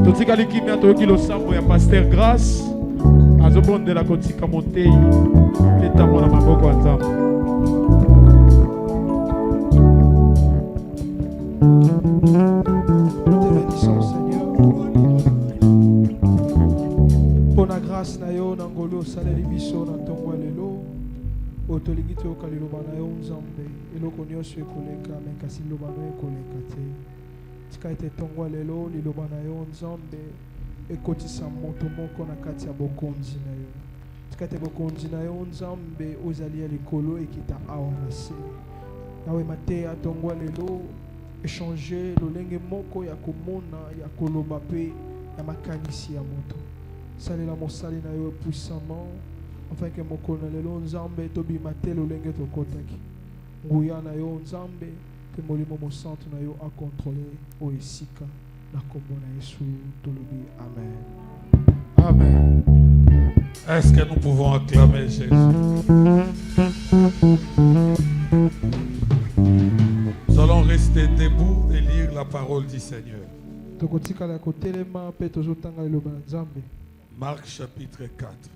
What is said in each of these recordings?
Totikali kimia toki lo sambo ya Pasteur Grâce. Azobonde la kotika montei. Leta mwana maboko ya Nzambe. Nous te bénissons, Seigneur. Pour la grâce na yo nangolo saleli biso na tongwa lelo. Otolingi te okaliloba na yo Nzambe. Eloko nyonso ekoleka me kasi liloba no ekoleka te. Tika ete tongwa lelo liloba na yo Nzambe ekotisa moto moko na kati ya bokonzi na yo. Tika ete bokonzi na yo Nzambe ozali ya likolo ekita awa na se. Nawe mate atongwa lelo échanger lolenge moko ya komona ya koloba pe ya makanisi ya moto. Salela mosali na yo puissamment afin que mokona lelo Nzambe tobima te lolenge tokotaki. Nguya na yo Nzambe te molimo mosantu na yo a contrôler o esika na kombo na Yesu tolobi amen. Amen. Est-ce que nous pouvons acclamer Jésus? Nous allons rester debout et lire la parole du Seigneur. Marc chapitre 4,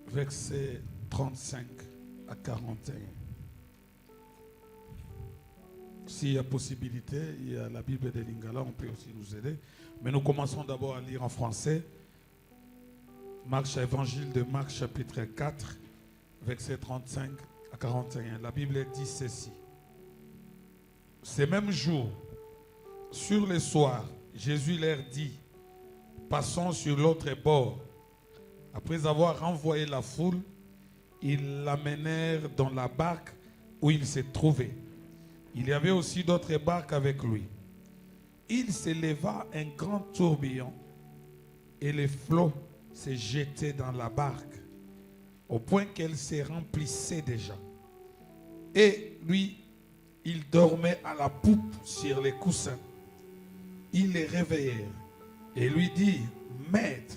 versets 35 à 41. S'il y a possibilité, il y a la Bible de Lingala, on peut aussi nous aider. Mais nous commençons d'abord à lire en français. Évangile de Marc chapitre 4, versets 35 à 41. La Bible dit ceci. Ces mêmes jours, sur le soir, Jésus leur dit, passons sur l'autre bord. Après avoir renvoyé la foule, ils l'amenèrent dans la barque où il se trouvait. Il y avait aussi d'autres barques avec lui. Il s'éleva un grand tourbillon et les flots se jetaient dans la barque au point qu'elle se remplissait déjà. Et lui, il dormait à la poupe sur les coussins. Ils les réveillèrent et lui dit, Maître,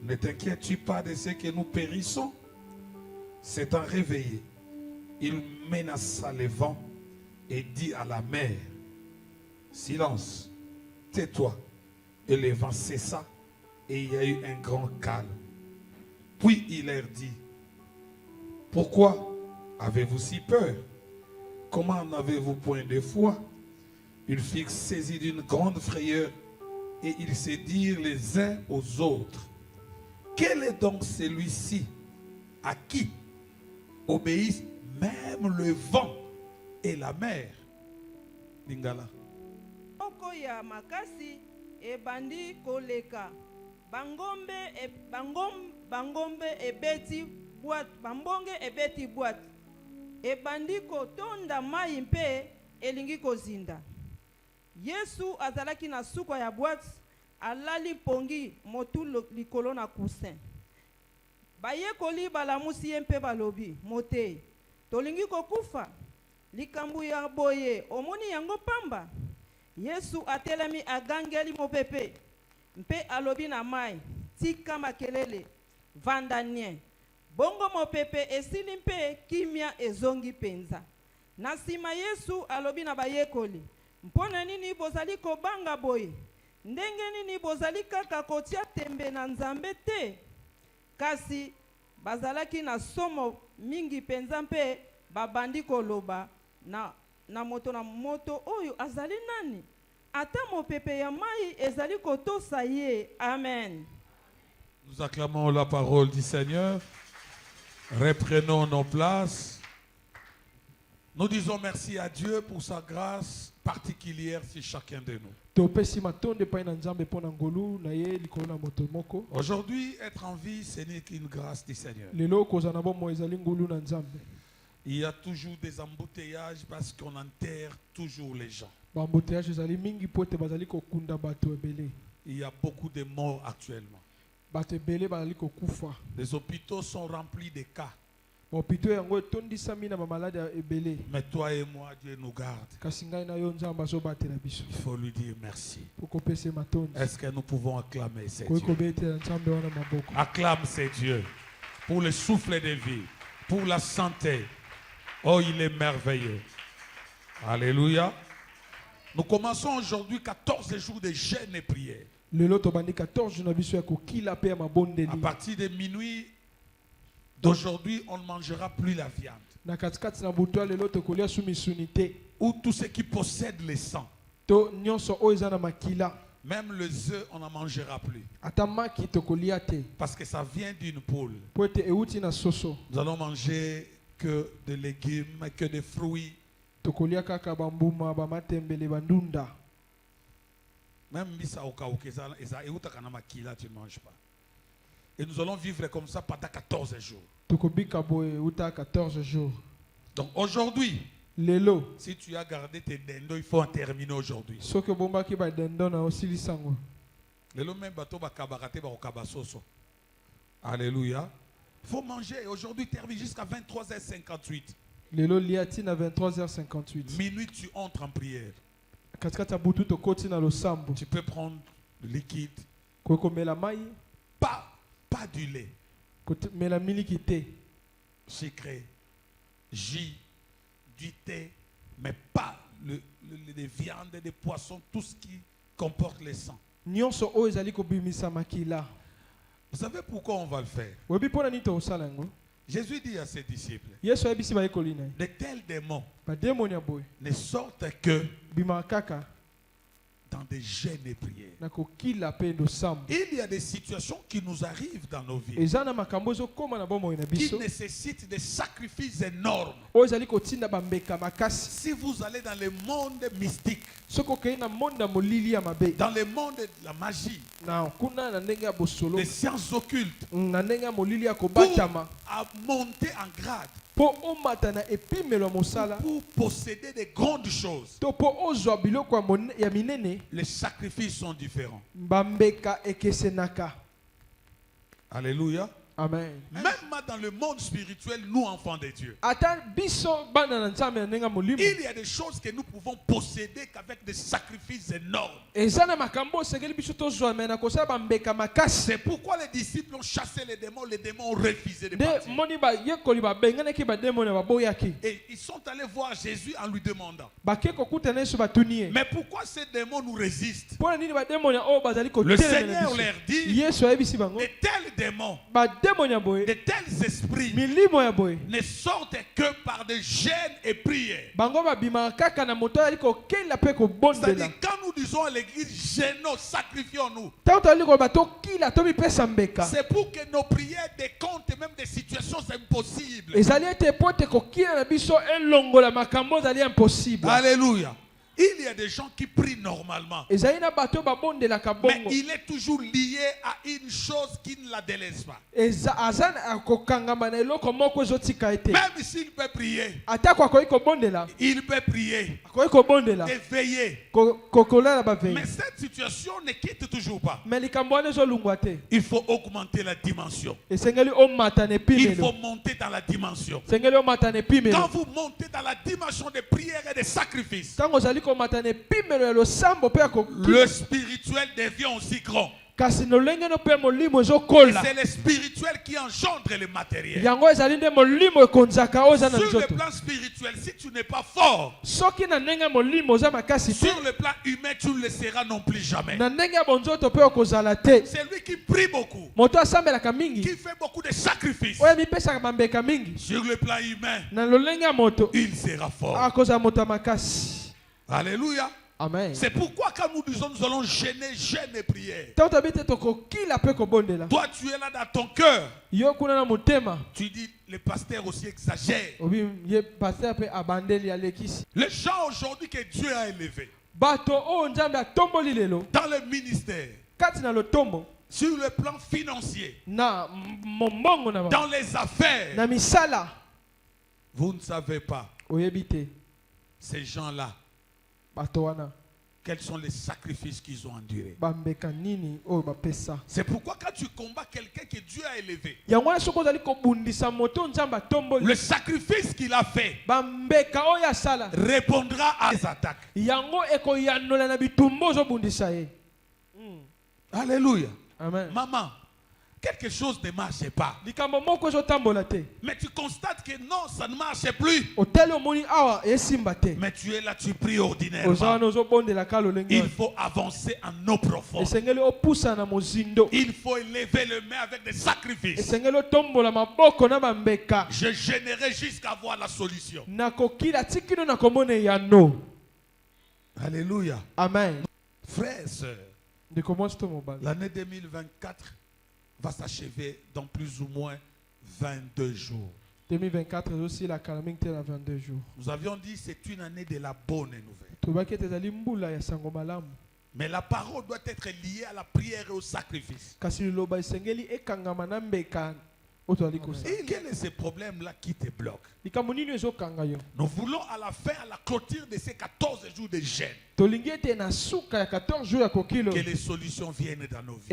ne t'inquiètes-tu pas de ce que nous périssons? S'étant réveillé, il menaça le vent et dit à la mer, silence, tais-toi. Et le vent cessa et il y a eu un grand calme. Puis il leur dit, pourquoi avez-vous si peur? Comment n'avez-vous point de foi? Ils furent saisis d'une grande frayeur et ils se dirent les uns aux autres, quel est donc celui-ci à qui obéissent même le vent et la mer? Lingala. Ya makasi ebandi koleka bangombe ebeti boîte bambonge ebeti boîte ebandi kotonda mai mpe elingi kozinda. Yesu azalaki na suka ya boîte alali pongi motu likolo na coussin. Bayekoli balamusi ye mpe balobi mote tolingi kokufa likambu ya boye omoni yango pamba. Yesu atelemi agangeli mopepe mpe alobi na mai tika makelele vanda nien. Bongo mopepe esili mpe kimia ezongi penza. Na sima Yesu alobi na bayekoli, mpona nini bozali kobanga boye? Ndenge nini bozali kaka kotia tembe na Nzambe te? Kasi bazalaki na somo mingi penza mpe babandi koloba na moto oyo azali nani? Ata mopepe ya mai ezali kotosa ye. Amen. Nous acclamons la parole du Seigneur. Reprenons nos places. Nous disons merci à Dieu pour sa grâce particulière sur chacun de nous. Aujourd'hui, être en vie, ce n'est qu'une grâce du Seigneur. Il y a toujours des embouteillages parce qu'on enterre toujours les gens. Il y a beaucoup de morts actuellement. Les hôpitaux sont remplis de cas. Mais toi et moi, Dieu nous garde. Il faut lui dire merci. Est-ce que nous pouvons acclamer ces Dieu? Acclame ces Dieu pour le souffle de vie, pour la santé. Oh, il est merveilleux. Alléluia. Nous commençons aujourd'hui 14 jours de jeûne et prière. lelo tobandi 14 jours na biso ya kokila pe ya mabondeli. À partir de minuit d'aujourd'hui, on ne mangera plus la viande. Na katikati na butu lelo tokolia su misuni te. Ou tout ce qui possède le sang. To nyonso oyo eza na makila. Même les œufs, on n'en mangera plus. Ata maki tokolia te. Parce que ça vient d'une poule. Po ete euti na soso. Nous allons manger que des légumes, que des fruits. Tokolia kaka bambuma bamatembele bandunda. Même misa okauke, tu ne manges pas. Et nous allons vivre comme ça pendant 14 jours. Tokobika boye uta 14 jours. Donc aujourd'hui, Lelo. si tu as gardé tes dendo, il faut en terminer aujourd'hui. Soki bombaki ba dendo na osilisango. Lelo même bateau ba kabarate ba okabasoso. Alléluia. Il faut manger. Aujourd'hui, termine jusqu'à 23h58. Lelo liati na 23h58. Minuit, tu entres en prière. Katikata butu tokoti na losambo. Tu peux prendre le liquide. Koko mela mai. Pas du lait. Kote mela miliki te. Sucré, jus, du thé, mais pas les viandes, des poissons, tout ce qui comporte le sang. Nyonso oyo ezali kobimisa makila. Vous savez pourquoi on va le faire? Webi pona nito osalango. Jésus dit à ses disciples, Yesu ayebisi bayekoli na ye. de tels démons Bademoni ya boye. ne sortent que Bima kaka dans des jeûnes et prières. na kokila pe losambo. Il y a des situations qui nous arrivent dans nos vies, Eza na makambo ezokoma na bomoi na qui biso. nécessitent des sacrifices énormes. Oyo ezali kotinda bambeka makasi. Si vous allez dans le monde mystique, Soki okei na monde ya molili ya mabe. dans le monde de la magie, Na kuna na ndenge ya bosolo. des sciences occultes, Na ndenge ya molili ya pour kobatama. à monter en grade, Po omata na epimelo ya mosala. pour posséder des grandes choses, To po ozwa biloko ya minene. les sacrifices sont différents. Bambeka ekesenaka. Alléluia. Amen. Même dans le monde spirituel, nous, enfants de Dieu, Ata biso bana na nzambe na ndenge ya molimo. il y a des choses que nous pouvons posséder qu'avec des sacrifices énormes. Eza na makambo osengeli biso tozwa me na kosala bambeka makasi. C'est pourquoi les disciples ont chassé les démons ont refusé de De partir. moni bayekoli babenganaki bademoni baboyaki. Et ils sont allés voir Jésus en lui demandant, Bake kokutana Yesu batuni ye. mais pourquoi ces démons nous résistent? Mpona nini bademoni oyo bazali Le kotelemela Seigneur biso? leur dit, Yesu ayebisi bango. de tels démons, Bademoni ya boye. de tels esprits Milimo ya boye. ne sortent que par des jeûnes et prières. Bango babimaka kaka na moto ayali kokela pe kobondela. C'est-à-dire, quand nous disons à l'église, jeûnons, sacrifions-nous, Tango toyali koloba tokila tomipesa mbeka. c'est pour que nos prières décomptent même des situations impossibles. Ezali ete po te kokila na biso elongola makambo ezali impossible. Alléluia. Il y a des gens qui prient normalement, Ezali na bato babondelaka mais bongo. il est toujours lié à une chose qui ne la délaisse pas. Aza akokangama na eloko moko ezotika ete. Même s'il peut prier, Atako akoki kobondela. il peut prier, Akoki kobondela. et veiller. Kokolala bavei. Mais cette situation ne quitte toujours pas. Mais likambo wana ezolungwa te. Il faut augmenter la dimension. Esengeli omata na Il faut epimelo. monter dans la dimension. Esengeli omata na Quand epimelo. vous montez dans la dimension des prières et des sacrifices, Tango ozali komata na epimelo ya losambo pe ya le spirituel devient aussi grand. kasi nolenge no pe molimo Et ezokola. c'est le spirituel qui engendre le matériel. Yango ezali nde molimo ekonzaka oyo eza na Sur le nzoto. plan spirituel, si tu n'es pas fort, Soki na ndenge ya molimo oza makasi te. sur le plan humain, tu ne le seras non plus jamais. Na ndenge ya bonzoto pe okozala te. C'est lui qui prie beaucoup, Moto asambelaka qui mingi. fait beaucoup de sacrifices. Oyo amipesaka bambeka mingi. Sur le plan humain, Na lolenge ya moto il sera fort. akozala moto ya makasi. Alléluia. Amen. C'est pourquoi quand nous disons nous allons jeûner, jeûne et prière. Tango toyebi te tokokila pe kobondela. Toi, tu es là dans ton cœur. Yo kuna na motema. Tu dis, le pasteur aussi exagère. Obi ye pasteur pe abandeli alekisi. Les gens aujourd'hui que Dieu a élevés Bato oyo nzambe atomboli lelo. dans le ministère, Kati na lotombo. sur le plan financier, Na mombongo na ba. dans les affaires, Na misala. vous ne savez pas, Oyebi te. ces gens-là, Bato wana. quels sont les sacrifices qu'ils ont endurés. Bambeka nini oyo bapesa. C'est pourquoi quand tu combats quelqu'un que Dieu a élevé, Yango wana soko ozali kobundisa moto nzambe atomboli. le sacrifice qu'il a fait Bambeka oyo asala. répondra à ses attaques. Yango ekoyanola na bitumba ozobundisa ye. Alléluia. Amen. Maman, quelque chose ne marche pas. likambo moko ezotambola te. Mais tu constates que non, ça ne marche plus. Otali omoni awa esimba te. Mais tu es là, tu pries Oza ordinairement. wana ozobondelaka lolenge Il wana. faut avancer en eau profonde. Esengeli opusa na mozindo. Il faut élever les mains avec des sacrifices. Esengeli otombola maboko na bambeka. Je gênerai jusqu'à voir la solution. Nakokila tikino nakomona yano. Alléluia. Amen. Frères et sœurs, De comment c'est mobile? l'année 2024 va s'achever dans plus ou moins 22 jours. 2024 aussi la calamité dans 22 jours. Nous avions dit que c'est une année de la bonne nouvelle. Tobaki ezali mbula ya sango malamu. Mais la parole doit être liée à la prière et au sacrifice. Kasi liloba esengeli ekangama na mbeka otali kosa. Et quel est ce problème-là qui te bloque? Likambo nini ezokanga yo? Nous voulons à la fin, à la clôture de ces 14 jours de jeûne, Tolingi ete na suka ya 14 jours ya kokilo. que les solutions viennent dans nos vies.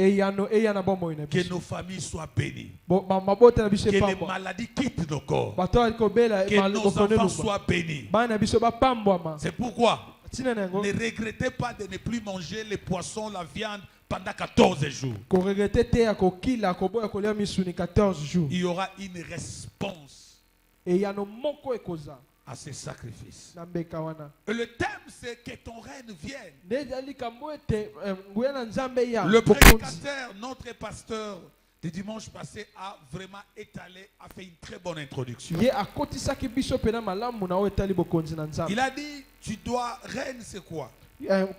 Eyana bombo ina Que biso. nos familles soient bénies. Mabota na biso Que les pambo. maladies quittent nos corps. Bato ali kobela Que nos enfants soient bénis. Bana biso ba pambwama. C'est pourquoi Tina nango. ne regrettez pas de ne plus manger les poissons, la viande pendant 14 jours. Ko regrette te ya kokila koboya kolia misuni 14 jours. Il y aura une réponse Eyano moko ekoza à ces sacrifices. na mbeka wana. Et le thème, c'est que ton règne vienne. Ndeja likambo ete nguya na nzambe ya. Le prédicateur, notre pasteur du dimanche passé, a vraiment étalé, a fait une très bonne introduction. Ye akotisaki biso pena malamu na etali bokonzi na nzambe. Il a dit, tu dois, règne c'est quoi?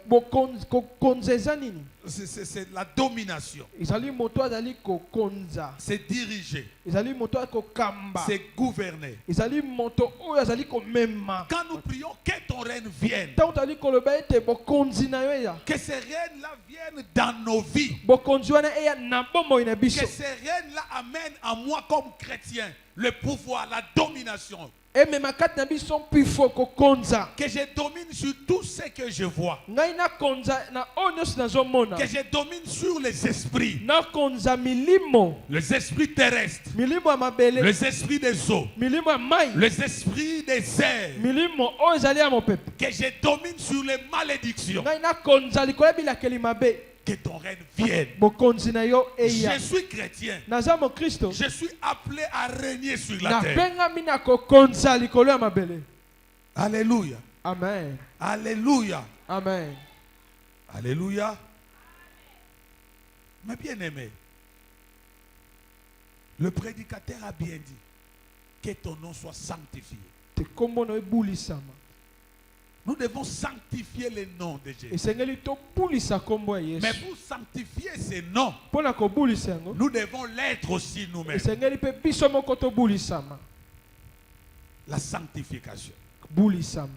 Bokonzi eza nini? C'est la domination. Ezali moto azali kokonza. C'est diriger. Ezali moto akokamba. C'est gouverner. Ezali moto oyo azali komema. Quand nous prions que ton règne vienne, Tant tali koloba ete bokonzi na yo ya. que ces règnes-là viennent dans nos vies, Bokonzi wana eya na bomoi na biso. que ces règnes-là amènent à moi comme chrétien le pouvoir, la domination, Emema kati na biso pifo kokonza. que je domine sur tout ce que je vois, Ngai na konza na oyo nyonso nazomona. que je domine sur les esprits, Na konza milimo. les esprits terrestres, Milimo ya mabele. les esprits des eaux, Milimo ya mai. les esprits des airs, Milimo oyo ezali ya mopepe. que je domine sur les malédictions, Ngai na konza likolo ya bilakeli mabe. que ton règne vienne. Bokonzi na yo eya. Je suis chrétien, Naza mo Kristo. je suis appelé à régner sur la Na terre. bengami na kokonza likolo ya mabele. Alléluia, Amen. alléluia, Amen. alléluia. Mais bien aimé, le prédicateur a bien dit que ton nom soit sanctifié. Te kombo na ebulisama. Nous devons sanctifier le nom de Jésus. Esengeli to bulisa kombo ya Yesu. Mais pour sanctifier ce nom, Pona ko bulisa yango. nous devons l'être aussi nous-mêmes. Esengeli pe biso moko to bulisama. La sanctification. Bulisama.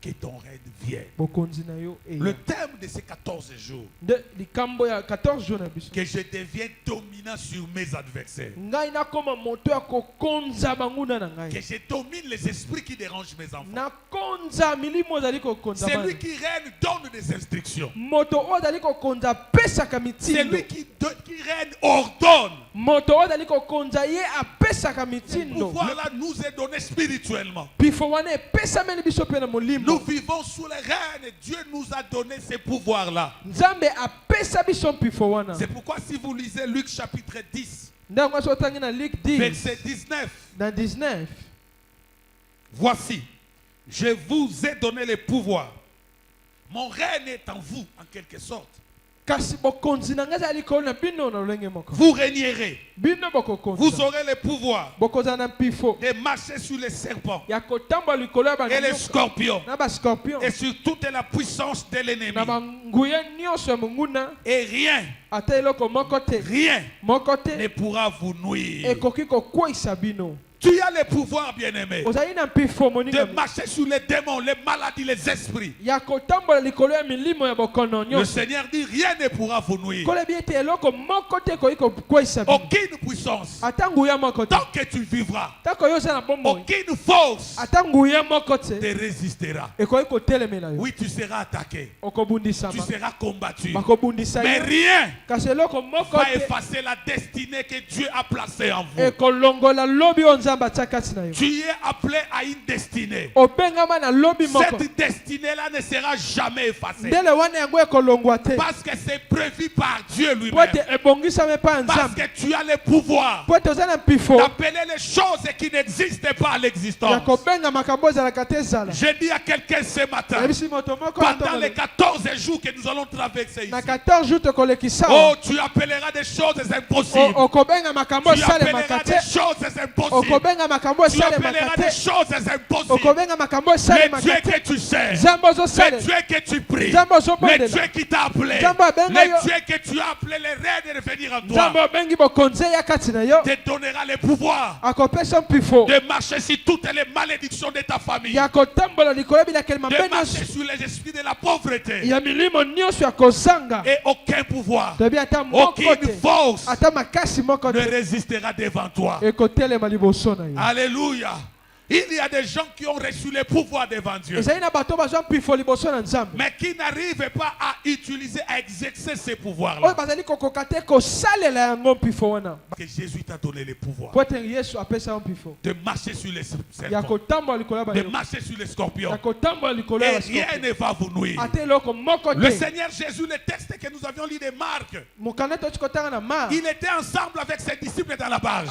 Que ton règne vienne. Bokonzi na yo Le eya. thème de ces 14 jours, De likambo ya 14 jours na biso. que je deviens dominant sur mes adversaires. Ngai na koma moto ya kokonza banguna na Que ngai. je domine les esprits qui dérangent mes enfants. Na konza milimo ezali kokonza C'est bana. lui qui règne, donne des instructions. Moto oyo azali kokonza pesaka C'est mitindo. lui qui règne, ordonne. Moto oyo azali kokonza ye apesaka Ce mitindo. pouvoir-là nous est donné spirituellement. Pifo wana epesameli biso pe na molimo. Nous vivons sous le règne. Dieu nous a donné ce pouvoir-là. Nzambe apesa biso pifo wana. C'est pourquoi si vous lisez Luc chapitre 10, Ndango aso otangi na Luc 10 verset 19, na 19. voici, je vous ai donné le pouvoir. Mon règne est en vous, en quelque sorte. Kasi bokonzi na ngai ezali likolo na bino na lolenge moko. Vous régnerez. Bino Vous bokokonza. aurez le pouvoir Bokonza na pifo. de marcher sur les serpents Ya kotambola likolo ya et les banyoka. scorpions Na ba scorpion. et sur toute la puissance de l'ennemi. Na banguya nyonso ya monguna. Et rien, Ata eloko moko te. rien Moko ne te. pourra vous nuire. Ekoki kokweyisa bino. Tu as le pouvoir, bien-aimé, Ozali na pifo de moninga. marcher sur les démons, les maladies, les esprits. Ya kotambola likolo ya milimo ya bokono Le nyonso. Seigneur dit, rien ne pourra vous nuire. Kolebi ete eloko moko te ekoki kokweyisa bino. Aucune puissance. Ata nguya moko te. Tant que tu vivras, Tako yo oza na bomoi. aucune force Ata nguya moko te. te résistera. Ekoki kotelemela yo. Oui, tu seras attaqué. Tu Okobundisama. seras combattu. Bakobundisa Mais yo. rien Kasi eloko moko va te effacer la destinée que Dieu a placée en vous. ekolongola lobi oyo nzambe Tu es appelé à une destinée. Cette Cette destinée-là ne sera jamais effacée. Parce que c'est prévu par Dieu lui-même. Parce que tu as le pouvoir d'appeler les choses qui n'existent pas à l'existence. Je dis à quelqu'un ce matin, pendant les 14 jours que nous allons traverser ici, oh, tu appelleras des choses impossibles. Tu appelleras des choses impossibles. Tu appelleras des choses impossibles. Le Dieu que tu sais, le Dieu que tu pries, le Dieu qui t'a appelé, le Dieu que tu as appelé les rêves de revenir en toi, te donnera le pouvoir de marcher sur toutes les malédictions de ta famille, de marcher sur les esprits de la pauvreté. Et aucun pouvoir, aucune force ne résistera devant toi. Alléluia. Il y a des gens qui ont reçu le pouvoir devant Dieu, mais qui n'arrivent pas à utiliser, à exercer ces pouvoirs-là. Que Jésus t'a donné le pouvoir de marcher sur les serpents, de marcher sur les scorpions, et rien ne va vous nuire. Le Seigneur Jésus, le texte que nous avions lu de Marc, il était ensemble avec ses disciples dans la barge.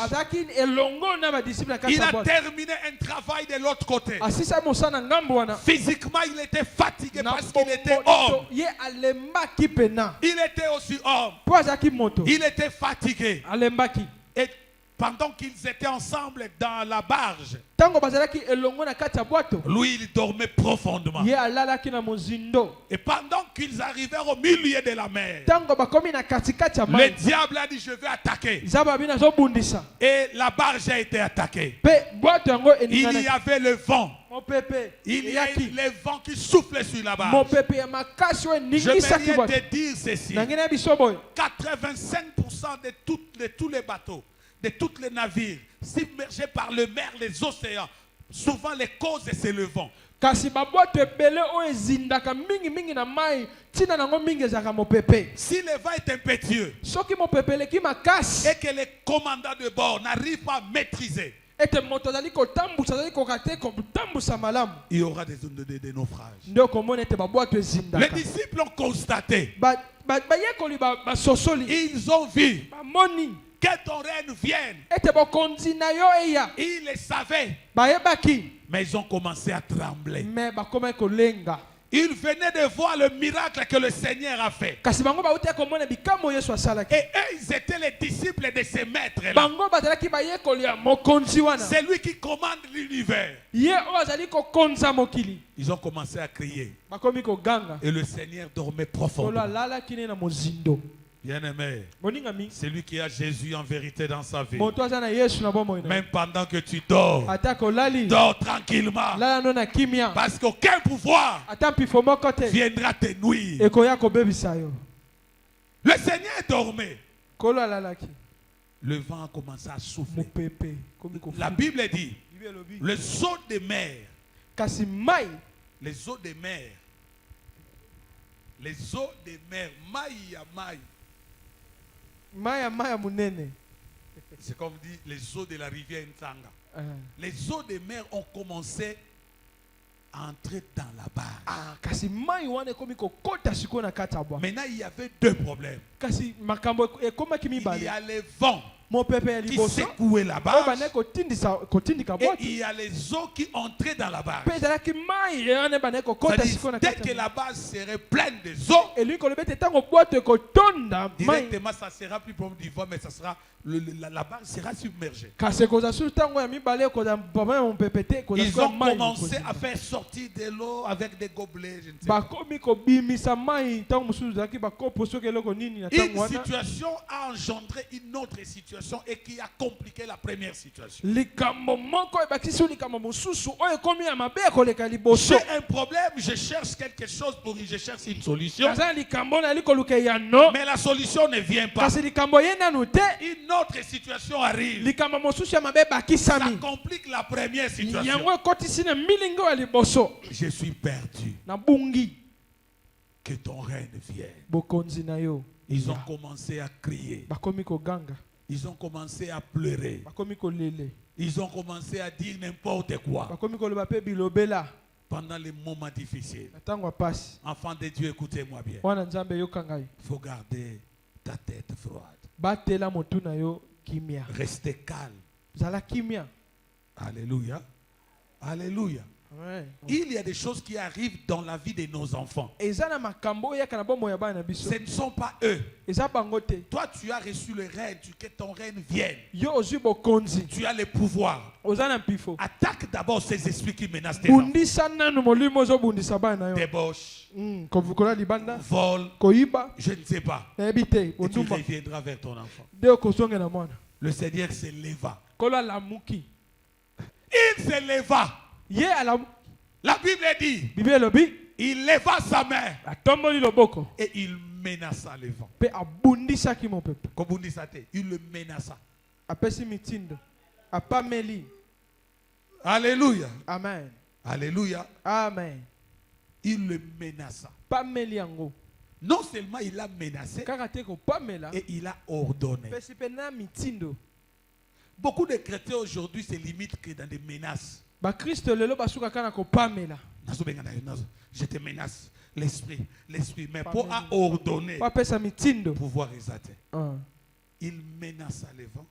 Il a terminé un travail de l'autre côté. Physiquement, il était fatigué parce qu'il était homme. Il était aussi homme. Il était fatigué. Et pendant qu'ils étaient ensemble dans la barge, lui, il dormait profondément. Et pendant qu'ils arrivèrent au milieu de la mer, le diable a dit, je vais attaquer. Et la barge a été attaquée. Il y avait le vent. Il y a le vent qui souffle sur la barge. J'aimerais te dire ceci. 85% de tous les bateaux, de tous les navires submergés par le mer, les océans, souvent les causes c'est le vent. Si le vent est impétueux et que les commandants de bord n'arrivent pas à maîtriser, il y aura des naufrages. Les disciples ont constaté, ils ont vu que ton règne vienne. Ils le savaient, mais ils ont commencé à trembler. Ils venaient de voir le miracle que le Seigneur a fait. Et eux, ils étaient les disciples de ces maîtres-là. C'est lui qui commande l'univers. Ils ont commencé à crier. Et le Seigneur dormait profondément. Bien-aimé, c'est lui qui a Jésus en vérité dans sa vie. Même pendant que tu dors, dors tranquillement. Parce qu'aucun pouvoir viendra te nuire. Le Seigneur dormait. Le vent a commencé à souffler. La Bible dit, les eaux de mer, les eaux de mer, les eaux de mer, c'est comme dit les eaux de la rivière Ntanga. Les eaux de mer ont commencé à entrer dans la barge. Maintenant, il y avait deux problèmes. Il y a les vents qui secouaient la barge et il y a les eaux qui entraient dans la barge. Dès que la barge serait pleine de eau, directement ça sera plus problème du vent, mais ça sera la barge sera submergée. Ils ont commencé à faire sortir de l'eau avec des gobelets. Je ne sais pas. Une situation a engendré une autre situation et qui a compliqué la première situation. J'ai un problème, je cherche quelque chose pour je cherche une solution. Mais la solution ne vient pas. Une autre situation arrive. Ça complique la première situation. Je suis perdu. Que ton règne vienne. Ils ont commencé à crier. Ils ont commencé à pleurer. Ils ont commencé à dire n'importe quoi bakomi koloba pe bilobela pendant les moments difficiles. na tango apasi. Enfant de Dieu, écoutez-moi bien. Wana nzambe yoka ngai. Il faut garder ta tête froide. Batela motu na yo kimia. Restez calme. Zala kimia. Alléluia. Alléluia. Ouais. Il y a des choses qui arrivent dans la vie de nos enfants. Ezana makambo ya kana bombo ya bana biso. Ce ne sont pas eux. Eza bangote. Toi, tu as reçu le règne, que ton règne vienne. Yo ozui bokonzi. Tu as le pouvoir. Ozana pifo. Attaque d'abord ces esprits qui menacent tes enfants. Bundisa nanu molimo zo bundisa bana yo. Débauche, Kovukola libanda. vol, Koyiba. je ne sais pas. Ebite. Et tu Ondumba. reviendras vers ton enfant. Deo kosonge na mwana. Le Seigneur se leva. Kola la muki. Il se leva. Ye ala La Bible dit, Bible lobi. il leva sa main Atomboli loboko. et il menaça le vent. Pe abundisa ki mon peuple. Comme on dit ça, il le menaça. Apesi mitindo. Apameli. Alléluia. Amen. Alléluia. Amen. Il le menaça. Pameli yango. Non seulement il a menacé, Kaka te ko pamela. et il a ordonné. Pesi pe na mitindo. Beaucoup de chrétiens aujourd'hui se limitent que dans des menaces. Ba Christ lelo basuka kana ko pamela. Je te menace. L'esprit. Mais pour ordonner, Pa pesa mitindo. pouvoir exalter. Il menaça le vent.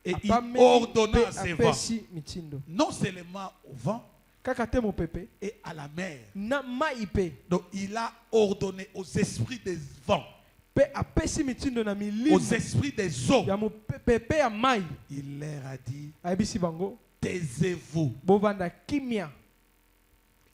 Et il Apameli ordonna pe à ces vents. apesi mitindo. Non seulement au vent Kaka te mon pepe. et à la mer. Na maipe. Donc il a ordonné aux esprits des vents, Pe apesi mitindo na milimo. aux esprits des eaux. Ya mo pepe ya mai. Il leur a dit, Ayebisi bango. taisez-vous. Bovanda kimia.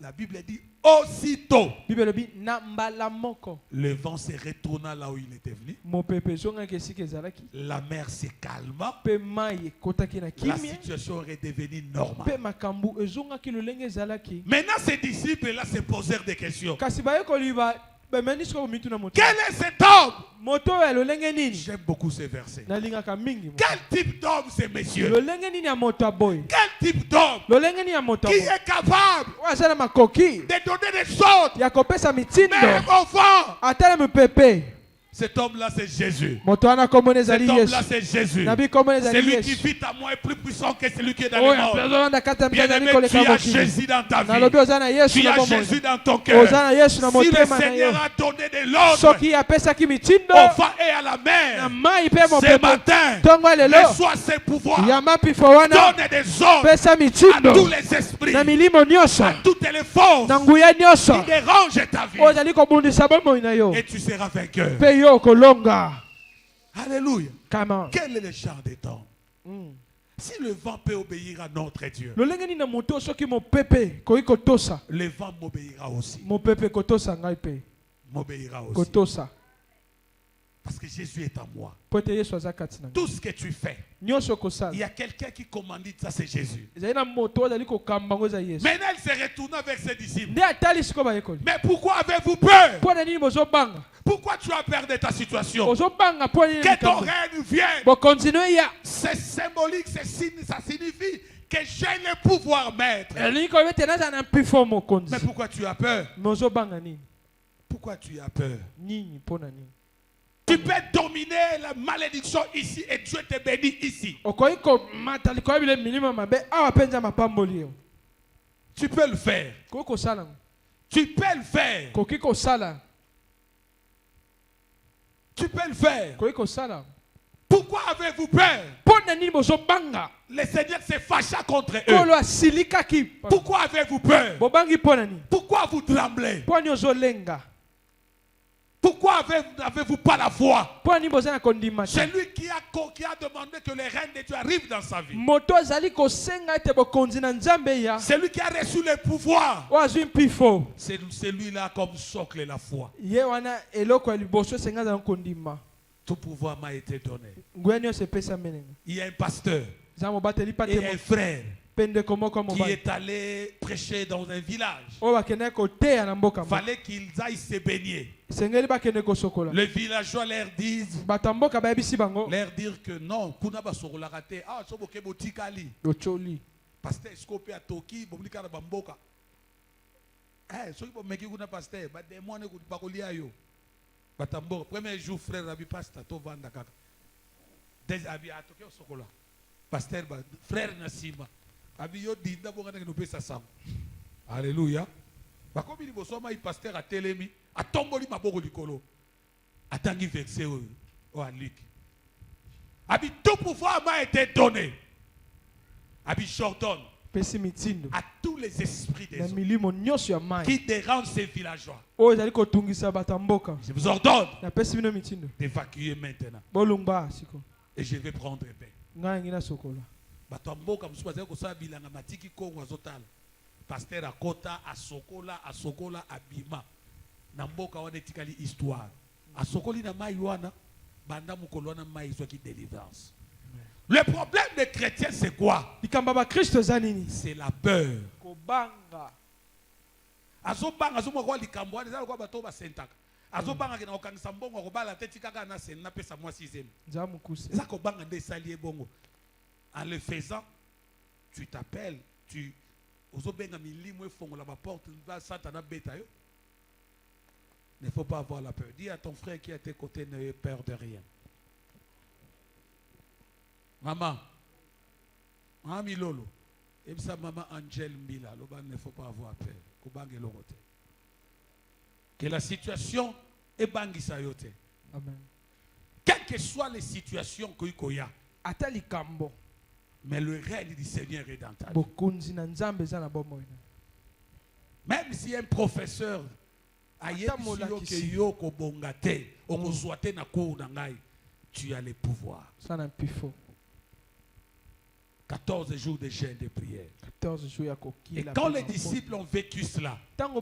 La Bible dit, aussitôt, Bible lobi na mbala moko. le vent se retourna là où il était venu. Mo pepe zonga ke sike zalaki. La mer se calma. Pe mai kotaki na La kimia. situation est devenue Pe normale. makambu ezonga ki lolenge zalaki. Maintenant, ces disciples-là se posèrent des questions. Kasi baye koliba be menisco mitu na moto. Quel est cet homme? Moto ya lolenge nini? J'aime beaucoup ces versets. Na lingaka mingi. Quel type d'homme c'est, monsieur? Lolenge nini ya moto boy? Quel type d'homme Lolenge nini ya moto qui boy? est capable Wazana makoki. de donner des sortes, Ya kopesa mitindo. même au vent? Atala me pepe. Cet homme-là, c'est Jésus. Moto ana komone Cet zali homme-là, Yesu. c'est Jésus. Nabi komone zali Celui qui Yesu. vit à moi est plus puissant que celui qui est dans Oh le ya monde. prezo na kata Bien mtani aimé, kole tu as kaboki. Jésus dans ta Na lobi vie. ozana Yesu Tu na as bomona. Jésus dans ton cœur. Ozana Yesu na Si le motema na Seigneur yo. a donné de l'ordre Soki apesa ki mitindo. au vent et à la Na mer, mai pe mo ce pepe. matin, Tongo lelo. reçois ses pouvoirs. Ya mapi fo wana. Donne des ordres Pesa à tous mitindo. les esprits, Na milimo nyonso. à toutes les forces Na nguya nyonso. qui dérangent ta vie. Ozali kobundisa bomoi na yo. Et tu seras vainqueur. Pe yo kolonga. Alléluia. Kama. Quel est le chant des temps? Si le vent peut obéir à notre Dieu, Lolenge nini na moto soki mo pepe koyi kotosa. le vent m'obéira aussi. Mo pepe kotosa ngai pe. M'obéira aussi. Kotosa. Parce que Jésus est en moi. Po ete Yesu aza kati na ngai. Tout ce que tu fais, Nyonso il kosala. y a quelqu'un qui commandite ça, c'est Jésus. Ezali na moto ozali kokamba ngo eza Yesu. Maintenant, il s'est retourné avec ses disciples. Nde atali siko bayekoli. Mais pourquoi avez-vous peur? Mpo na nini bozobanga? Pourquoi tu as peur de ta situation? Bozobanga mpo nini Que ton likambo? règne vienne. Bokontinue ya. C'est symbolique, ça signifie que j'ai le pouvoir, maître. Elingi koyeba ete naza na mpifo mokonzi. Mais pourquoi tu as peur? Mais ozobanga nini? Pourquoi tu as peur? Nini mpo na nini? Tu peux dominer la malédiction ici et Dieu te bénit ici. Okoki komata likolo ya bile milimo mabe awa mpe nzambe apamboli yo. Tu peux le faire. Koki kosala ngo. Tu peux le faire. Koki kosala. Tu peux le faire. Koki kosala ngo. Pourquoi avez-vous peur? Mpo na nini bozobanga? Le Seigneur se fâcha contre Kolo eux. asilikaki. Pourquoi avez-vous peur? Bobangi mpo na nini? Pourquoi vous tremblez? Mpo nini ozolenga? Pourquoi n'avez-vous pas la foi? Mpo nini boza na kondima te? Celui qui a demandé que le règne de Dieu arrive dans sa vie. Moto azali kosenga ete bokonzi na nzambe ya. Celui qui a reçu le pouvoir. Oyo azwi mpifo. C'est celui-là comme socle la foi. Ye wana eloko ya liboso esenga azala kondima. Tout pouvoir m'a été donné. Nguya nyonso epesa melenga. Il y a un pasteur Eza mobateli pa et te un frère pende komoko qui mobali. est allé prêcher dans un village. Oyo bakendaki koteya na mboka Il moko. fallait qu'ils aillent se baigner. Esengeli bakende kosokola. Les villageois leur disent, Bato ya mboka bayebisi bango. leur dire que non, kuna basokolaka te. Ah, soboke botikali. Ocholi. Pasteur escope à Toki, bomlika na bamboka. Eh, soki bomeki kuna pasteur, ba demone ku bakolia yo. Batambo, premier jour frère abi pasteur to vanda kaka. Des abi atoke sokola. pasteur, frère Nassima. Abiyo dinda bongana que nous pesa sang. Alléluia. Comme il y a pasteur à Télémi, à Tomboli Maboko Likolo, à Tangi Vexé ou à Luc. Abi tout pouvoir m'a été donné. Abi Jordan. À tous les esprits des hommes qui dérangent ces villageois. Je vous ordonne d'évacuer maintenant. Et je vais prendre paix. Pasteur Akota, Asokola, Abima. Namboka wane tikali histoire. Asokoli na maiwana, banda mukolwana maïzwa qui délivrance. Le problème des chrétiens, c'est quoi? C'est la peur. Azobanga azomwa likambo wana zalo kwa bato ba sentaka. Azobanga kina okangisa mbongo ko bala teti kaka na senna pesa moi 6e. Zako banga de salier bongo. En le faisant, tu t'appelles, tu ozobenga milimo efongola ba porte ba satana beta yo. Il ne faut pas avoir la peur. Dis à ton frère qui est à tes côtés, n'ayez peur de rien. Maman, Mami Lolo, et sa maman Angel Mila, il ne faut pas avoir peur. Que la situation est bangisayote. Amen. Quelles que soient les situations qu'il y a, mais le règne du Seigneur est dans ta vie. Même si un professeur tu as le pouvoir. 14 jours de jeûne de prière. Et quand les disciples ont vécu cela, quand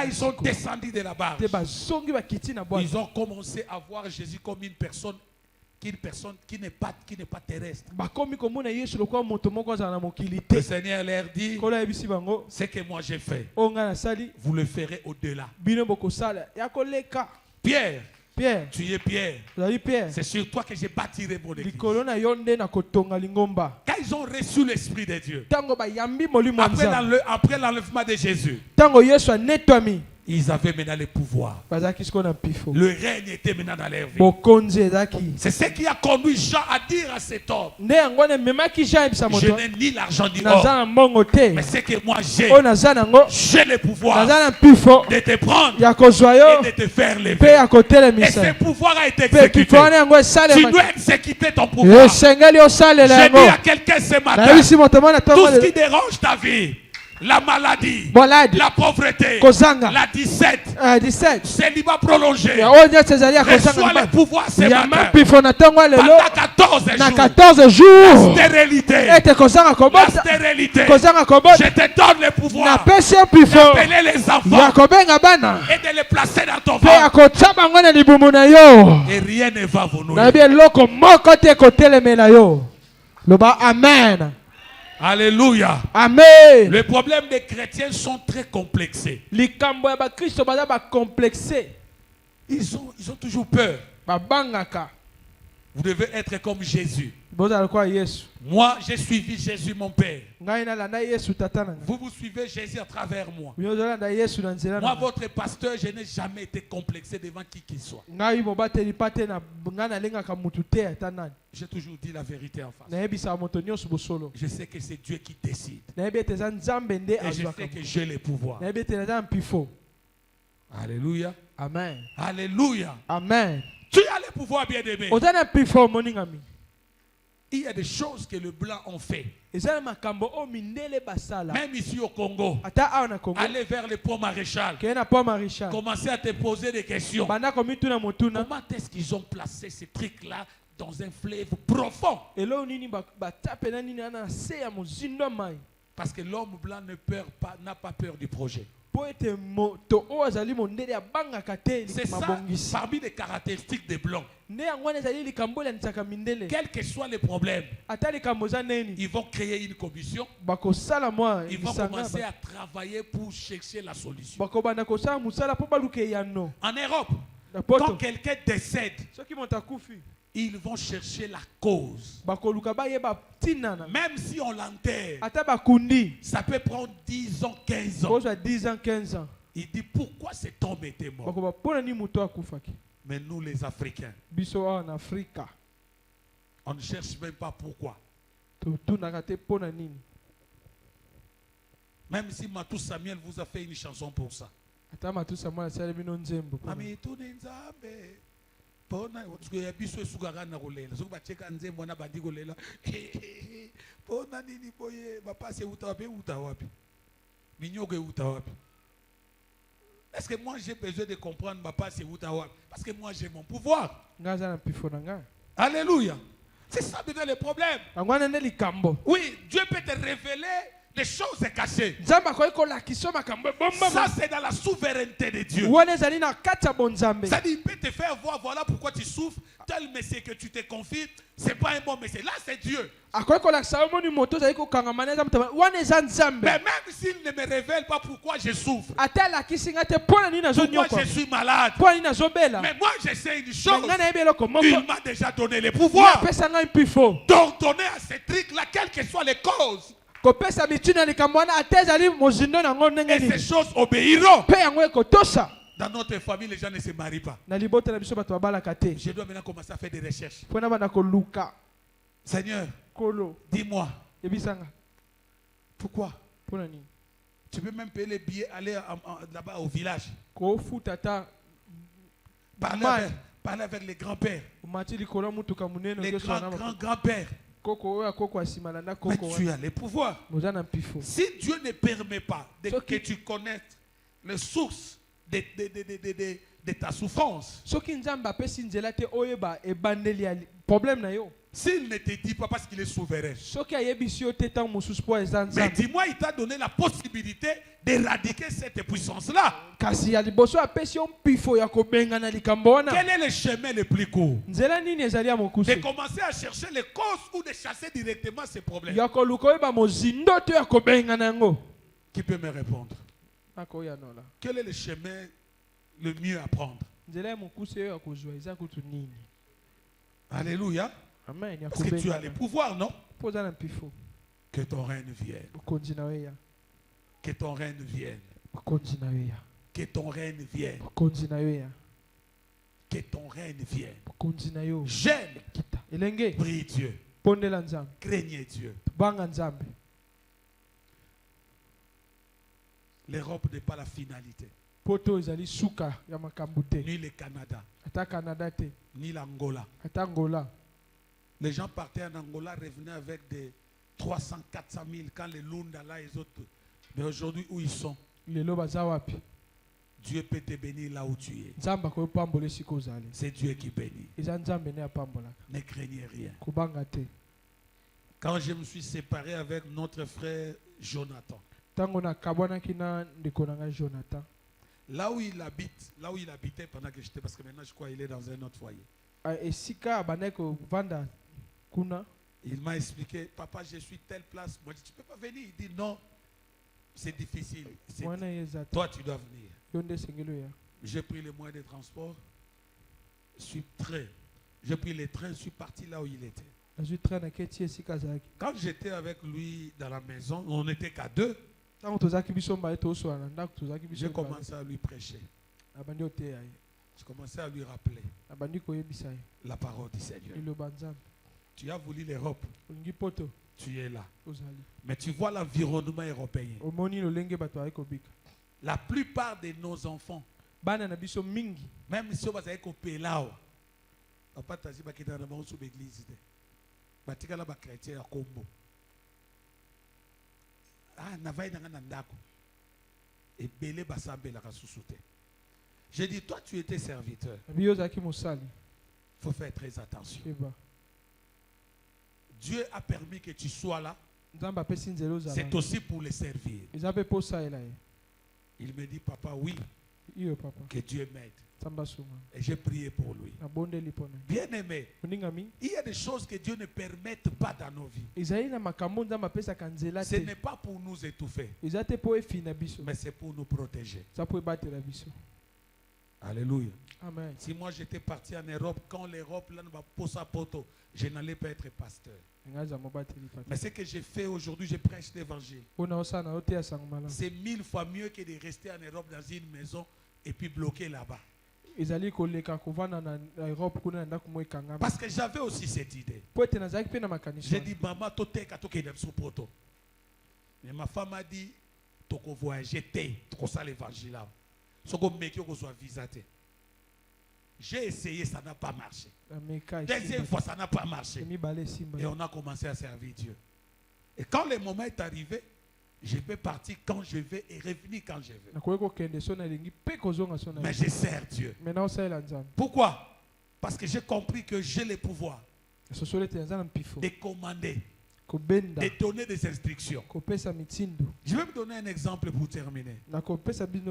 ils sont descendus de la barge, ils ont commencé à voir Jésus comme une personne qui n'est pas terrestre. Le Seigneur leur dit, ce que moi j'ai fait, vous le ferez au-delà. Pierre, tu es Pierre. C'est sur toi que j'ai bâtirai mon église. Quand ils ont reçu l'Esprit de Dieu, après l'enlèvement de Jésus, ils avaient maintenant le pouvoir. Le règne était maintenant dans leur vie. C'est ce qui a conduit Jean à dire à cet homme, je n'ai ni l'argent ni l'or, mais ce que moi j'ai le pouvoir de te prendre et de te faire lever. Et ce pouvoir a été exécuté. Tu dois exécuter ton pouvoir. Je dis à quelqu'un ce matin, tout ce qui dérange ta vie, la maladie, la pauvreté, la 17, célibat prolongé, reçois le pouvoir ce matin. Pendant 14 jours, la stérilité, je te donne le pouvoir d'appeler les enfants et de les placer dans ton ventre. Et rien ne va vous nourrir. Amen. Alléluia. Amen. Le problème des chrétiens sont très complexés. Ils ont toujours peur. Vous devez être comme Jésus. Moi, j'ai suivi Jésus, mon Père. Vous suivez Jésus à travers moi. Moi, votre pasteur, je n'ai jamais été complexé devant qui qu'il soit. J'ai toujours dit la vérité en face. Je sais que c'est Dieu qui décide. Et je sais que j'ai le pouvoir. Alléluia. Amen. Alléluia. Amen. Tu as le pouvoir, bien-aimé. Il y a des choses que les Blancs ont fait. Même ici au Congo. Aller vers le pont maréchal. Commencer à te poser des questions. Comment est-ce qu'ils ont placé ces trucs-là dans un fleuve profond? Parce que l'homme blanc n'a pas peur du projet. C'est ça parmi les caractéristiques des blancs. Quel que soit le problème, ils vont créer une commission. Ils vont commencer à travailler pour chercher la solution. En Europe, quand quelqu'un décède, ils vont chercher la cause. Même si on l'enterre, ça peut prendre 10 ans, 15 ans. Il dit pourquoi cet homme était mort. Mais nous les Africains, On ne cherche même pas pourquoi. Même si Matou Samuel vous a fait une chanson pour ça. Ami tune nzambe. Pona ya biso esukaka na kolela. Soki bacheka nzembo na bandi kolela. Pona nini boye bapase uta wapi uta wapi. Minyoke uta wapi. Est-ce que moi j'ai besoin de comprendre bapase uta wapi? Parce que moi j'ai mon pouvoir. Alléluia. C'est ça peut-être le problème. Oui, Dieu peut te révéler des choses cachées. Ça, c'est dans la souveraineté de Dieu. Ça dit, il peut te faire voir, voilà pourquoi tu souffres. Tel messie que tu te confies, ce n'est pas un bon messie. Là, c'est Dieu. Mais même s'il ne me révèle pas pourquoi je souffre, pourquoi je suis malade, mais moi je sais une chose, il m'a déjà donné le pouvoir. Donc donner à ces trucs-là, quelles que soient les causes, et ces choses obéiront. Dans notre famille, les gens ne se marient pas. Je dois maintenant commencer à faire des recherches. Seigneur, dis-moi, pourquoi? Tu peux même payer les billets, aller là-bas au village. Parler avec les grands-pères, les grands-grands-pères. Mais tu as les pouvoirs. Si Dieu ne permet pas que tu connaisses les sources de ta souffrance, s'il ne te dit pas parce qu'il est souverain, mais dis-moi, il t'a donné la possibilité d'éradiquer cette puissance-là. Quel est le chemin le plus court? De commencer à chercher les causes ou de chasser directement ces problèmes. Qui peut me répondre? Quel est le chemin le mieux à prendre? Alléluia. Parce que tu as les pouvoirs, non? Que ton règne vienne. Que ton règne vienne. Que ton règne vienne. Que ton règne vienne. J'aime. Prie Dieu. Craignez Dieu. L'Europe n'est pas la finalité. Ni le Canada. Ni l'Angola. Les gens partaient en Angola, revenaient avec des 300, 400 000 quand les Lunda là, les autres. Mais aujourd'hui, où ils sont? Dieu peut te bénir là où tu es. C'est Dieu qui bénit. Ne craignez rien. Quand je me suis séparé avec notre frère Jonathan, là où il habite, là où il habitait pendant que j'étais, parce que maintenant je crois qu'il est dans un autre foyer. Il m'a expliqué, papa, je suis telle place. Moi, je dis, tu ne peux pas venir. Il dit, non, c'est difficile. Toi, tu dois venir. J'ai pris les moyens de transport. J'ai pris les trains, je suis parti là où il était. Quand j'étais avec lui dans la maison, on n'était qu'à deux. J'ai commencé à lui prêcher. J'ai commencé à lui rappeler la parole du Seigneur. Tu as voulu l'Europe. Tu es là. Mais tu vois l'environnement européen. La plupart de nos enfants, même si on va au pays là, papa tazi ba kita na ba sous l'église de. Batika la ba chrétien ya kombo. Ah na vai na ndako. Et belé basambe la kasusute. J'ai dit, toi tu étais serviteur. Il faut faire très attention. Dieu a permis que tu sois là. C'est aussi pour les servir. Il me dit, papa, oui, que Dieu m'aide. Et j'ai prié pour lui. Bien aimé, il y a des choses que Dieu ne permet pas dans nos vies. Ce n'est pas pour nous étouffer, mais c'est pour nous protéger. Alléluia. Amen. Si moi j'étais parti en Europe, quand l'Europe là ne va pas sa poto, je n'allais pas être pasteur. Mais ce que j'ai fait aujourd'hui, je prêche l'évangile. C'est 1000 fois mieux que de rester en Europe dans une maison et puis bloqué là-bas. ezali koleka kovanda na Europe kuna na ndako mo ekangama. Parce que j'avais aussi cette idée. Po ete nazalaki pe na makanisi. J'ai dit maman toteka tokende biso poto. Mais ma femme a dit toko voyager te toko ça l'évangile là. Soko meki ko soit visa te. J'ai essayé, ça n'a pas marché. Deuxième fois, ça n'a pas marché. Et on a commencé à servir Dieu. Et quand le moment est arrivé, je peux partir quand je veux et revenir quand je veux. Mais je sers Dieu. Pourquoi? Parce que j'ai compris que j'ai le pouvoir de commander, de donner des instructions. Je vais me donner un exemple pour terminer.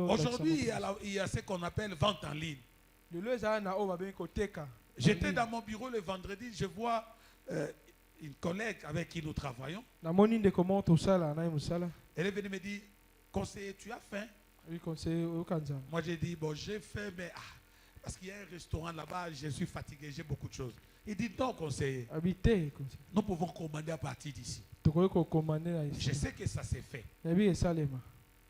Aujourd'hui, il y a ce qu'on appelle vente en ligne. J'étais dans mon bureau le vendredi, je vois une collègue avec qui nous travaillons. Elle est venue me dire, conseiller, tu as faim? Moi j'ai dit, bon j'ai faim, mais parce qu'il y a un restaurant là-bas, je suis fatigué, j'ai beaucoup de choses. Il dit, non conseiller, nous pouvons commander à partir d'ici. Je sais que ça s'est fait.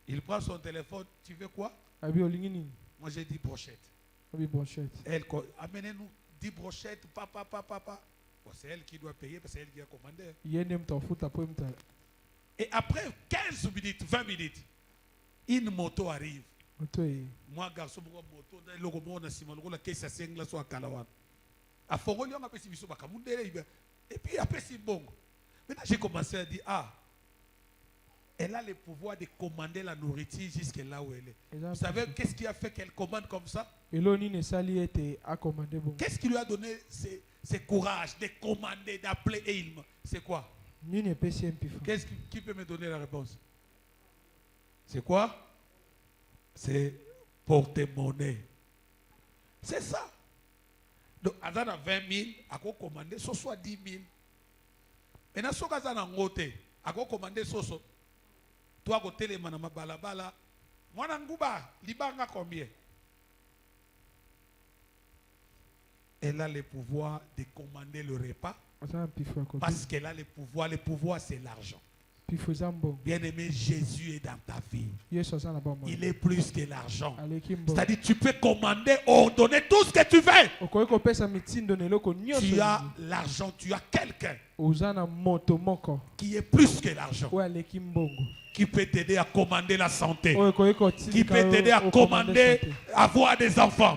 Il prend son téléphone, tu veux quoi? Moi j'ai dit brochette. Elle, amenez-nous 10 brochettes, papa. Bon, c'est elle qui doit payer parce que c'est elle qui a commandé. Et après 15 minutes, 20 minutes, une moto arrive. Moi, garçon, moto, et puis après, c'est bon. Maintenant, j'ai commencé à dire, elle a le pouvoir de commander la nourriture jusque là où elle est. Vous savez qu'est-ce qui a fait qu'elle commande comme ça? Qu'est-ce qui lui a donné ce courage de commander, d'appeler et il... C'est quoi? Qu'est-ce qui peut me donner la réponse? C'est quoi? C'est porte-monnaie. C'est ça. Donc, à 20 000, à quoi commander, ce soit 10 000. Maintenant, ce qu'on a ngoté, à quoi commander, ce soit. Toi, à côté, les manama balabala, moi, n'angouba, libanga combien? Elle a le pouvoir de commander le repas parce qu'elle a le pouvoir. Le pouvoir, c'est l'argent. Bien-aimé, Jésus est dans ta vie. Il est plus que l'argent. C'est-à-dire, tu peux commander, ordonner tout ce que tu veux. Tu as l'argent, tu as quelqu'un qui est plus que l'argent, qui peut t'aider à commander la santé, qui peut t'aider à commander avoir des enfants,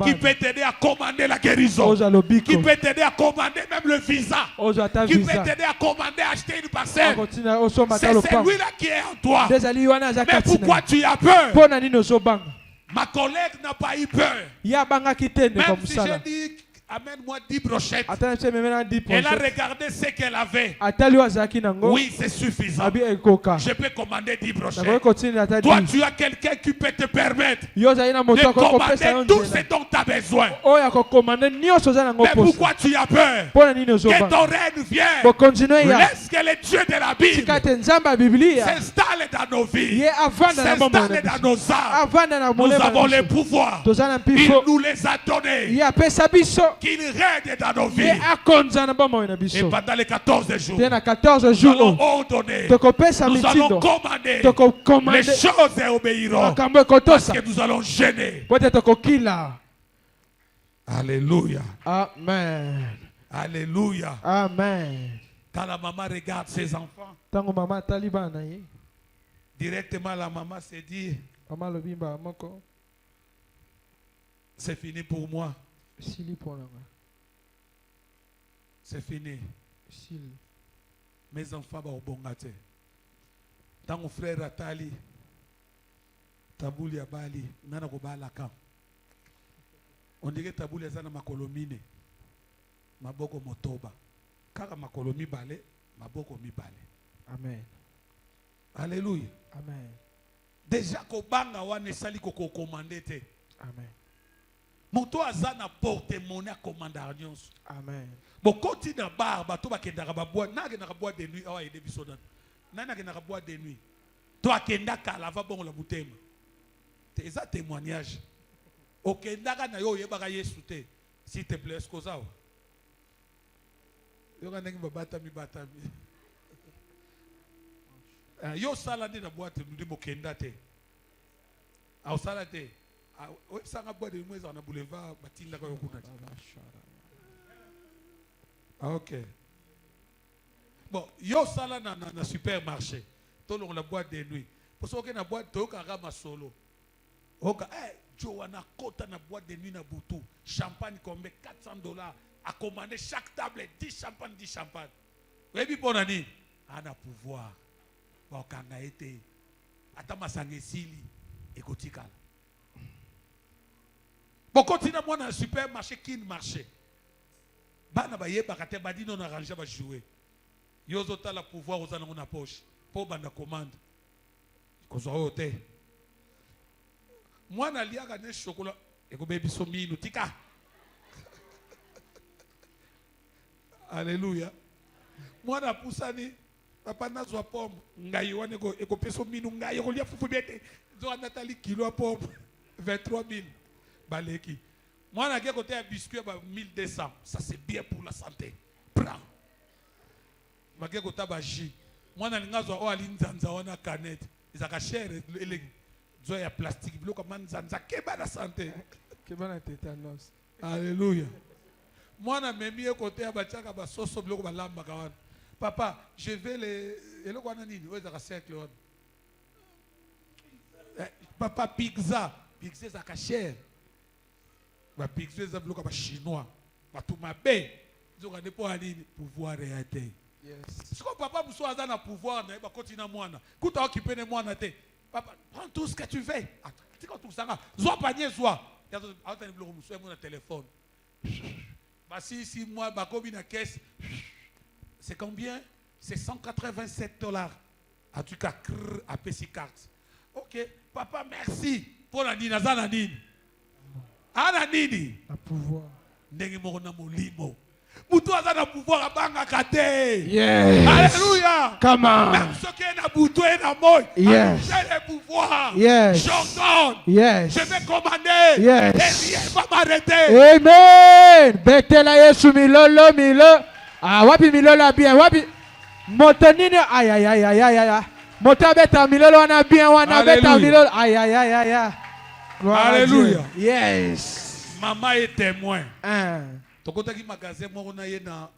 qui peut t'aider à commander la guérison, qui peut t'aider à commander même le visa, qui peut t'aider à commander acheter une parcelle. C'est celui-là qui est en toi. Mais pourquoi tu as peur? Ma collègue n'a pas eu peur. Même si j'ai dit amène-moi 10 brochettes. Elle a regardé ce qu'elle avait. Oui, c'est suffisant. Je peux commander 10 brochettes. Toi, tu as quelqu'un qui peut te permettre de commander tout ce dont tu as besoin. Mais pourquoi tu as peur? Que ton règne vienne. Laisse que le Dieu de la Bible s'installe dans nos vies, s'installe dans nos âmes. Nous avons le pouvoir. Il nous les a donnés. Qu'il règne dans nos vies. Et pendant les 14 jours, nous allons ordonner, nous allons commander, les choses obéiront parce que nous allons gêner. Alléluia. Amen. Alléluia. Amen. Quand la maman regarde ses enfants, directement la maman se dit, c'est fini pour moi. C'est fini. Mes enfants vont bon gâter. Tant mon frère Atali, Tabouli Abali, Nana Kobala Kam. On dirait Tabouli Azana Makolomine, Maboko Motoba. Car Makolomi Bale, Maboko Mi Bale. Amen. Alléluia. Amen. Déjà Kobanga wane sali koko commandete. Amen. Moto azana porte-monnaie à commandar nyonso. Amen. Bon continue na bar bato bakendaka babois na ke na bois de nuit awa ede biso dan. Na ke na bois de nuit. Toi kendaka lava bon la butema. C'est ça témoignage. Okendaka na yo yebaka Yesu te. S'il te plaît skozawa. Yo kanengi babata mi batami. Yo sala ndi na boîte nous di bokenda te. Au sala te. Ah, ouais, ça a boire de nuit dans le boulevard, Batinda Koyokuna. Ah, ok. Bon, yo sala na supermarché. Tout le monde la boîte de nuit. Pour ça que na boîte to ka rama solo. Oka Joana kota na boîte de nuit na Boutou. Champagne combien $400 à commander chaque table 10 champagne 10 champagne. Oui bi bonani. Ana pouvoir. Ba kanga été. Ata masange sili ekotikala. Bon continue moi dans supermarché kin marché. Bana ba yeba kate badi non arranger ba jouer. Yozo ta la pouvoir aux anons na poche. Pour banda commande. Kozo hote. Moi na liaga ne chocolat et ko baby so minu tika. Alléluia. Moi na pusani papa na zo pomme ngai wane ko e ko peso minu ngai ko lia fufu bete. Zo Nathalie kilo pomme 23 000 baleki. Moi na côté à biscuit ba 1200. Ça c'est bien pour la santé. Prends. Ma côté ba jus. Moi na linga zo o alinzanza wana canette. Izaka cher ele zo ya plastique bilo comme nzanza keba la santé. Keba na tétanos. Alléluia. Moi na memi côté à bachaka ba soso bilo ba lamba kawana. Papa, je vais les elo kwana nini? O izaka cercle wana. Papa pizza zaka cher. Ba pizza za bilo ka ba chinois. Ba tumabe. Zo ka depo nini pouvoir réalité. Yes. Si papa vous soit dans le pouvoir, il va continuer à moi. Quand tu as occupé de moi, papa, prends tout ce que tu veux. Tu as tout ça. Zoa panier, zoa. Tu as un téléphone. Bah si moi, bah comme une caisse, c'est combien? C'est $187. En tout cas, à PC carte. Ok, papa, merci. Pour la nina, la nini. Ah la nini. La pouvoir. Nengi morona molimo. Moutou a un pouvoir à banga kate. Yes. Alléluia. Come on. Même ceux qui ont boutou et na moi. Yes. J'ai le pouvoir. Yes. J'ordonne. Yes. Je vais commander. Yes. Et rien va m'arrêter. Amen. Betela Yesu milolo milo. Ah wapi milolo bien wapi. Moto nini ay ay ay ay ay ay. Moto beta milolo wana bien wana beta milolo ay ay ay ay ay. Alléluia. Yes. Maman est témoin. Un. Tokotaki magasin moko na ye na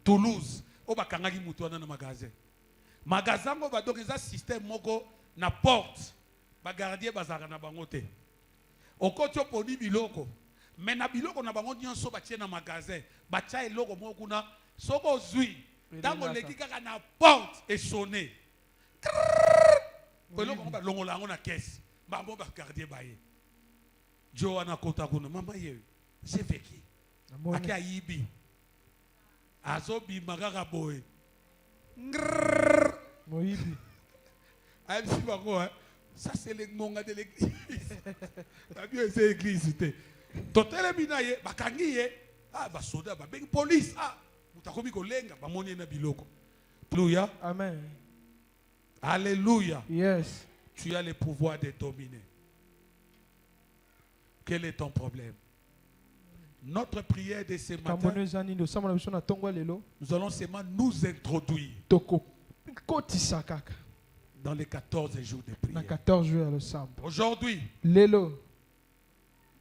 Toulouse o bakangaki mutu wana na magasin ngo badok eza système moko na porte ba gardien bazaka na bango te okoti oponi biloko mais na biloko na bango nyonso batie na magasin batia eloko moko kuna soko zui tango leki kaka na porte et sonné eloko ngo balongola yango na caisse bango ba gardien baye jo wana kota kuna mama ye c'est vécu. Aki aibi azobi magaka boy Moibi aïbi bako ça c'est le monga de l'église la bien c'est l'église totele binaye bakangi ye ah ba soda ba bengi police ah mutakomi kolenga ba moni na biloko. Alléluia. Amen. Alléluia. Yes. Tu as le pouvoir de dominer. Quel est ton problème? Notre prière de ce matin, nous allons seulement nous introduire dans les 14 jours de prière. 14 jours le samedi. Aujourd'hui, lelo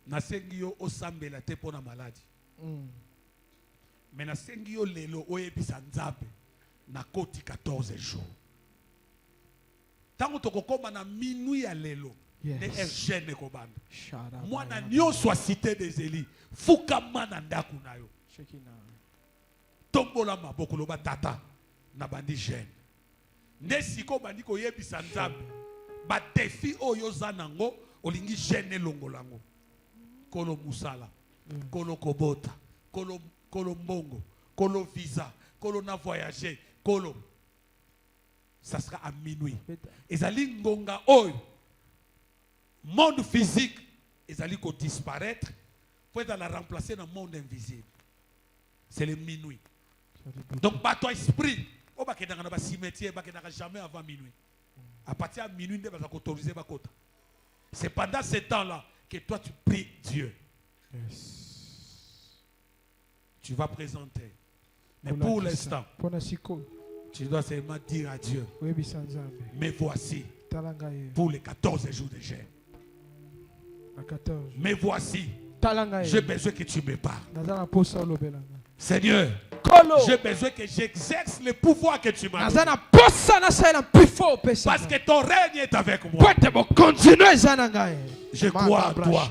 nasengio osambela te pona maladie. Mais nasengio lelo oyebisa nzambe na koti 14 jours. Tango tokokoma na minuit ya lelo. Yes. Moi, na soit cité des Élis. Fukama na ndaku na yo. Tombola maboko loba tata na bandi jeune. Nesiko bandi ko yebisa nzambe. Ba défi oyo zanango olingi jeune longolango. Kolo musala, kolo kobota, kolo mbongo, kolo visa, kolo na voyager, kolo. Ça sera à minuit. Ezali ngonga oyo. Monde physique, ils allaient disparaître pour être la remplacer dans le monde invisible. C'est le minuit. Donc, ton esprit, on va dans le cimetière, jamais avant minuit. À partir de minuit, on va autoriser. C'est pendant ce temps-là que toi tu pries Dieu. Yes. Tu vas présenter. Mais pour l'instant, tu dois seulement dire à Dieu, mais voici pour les 14 jours de jeûne. À 14. Mais voici, Talanga j'ai besoin que tu me parles. Nazana posa lobelanga. Seigneur, Kolo. j'ai besoin que j'exerce le pouvoir que tu m'as donné. Nazana posa na saela pifo pesa. Parce que ton règne est avec moi. Pote bo continuer zananga. Je crois en toi.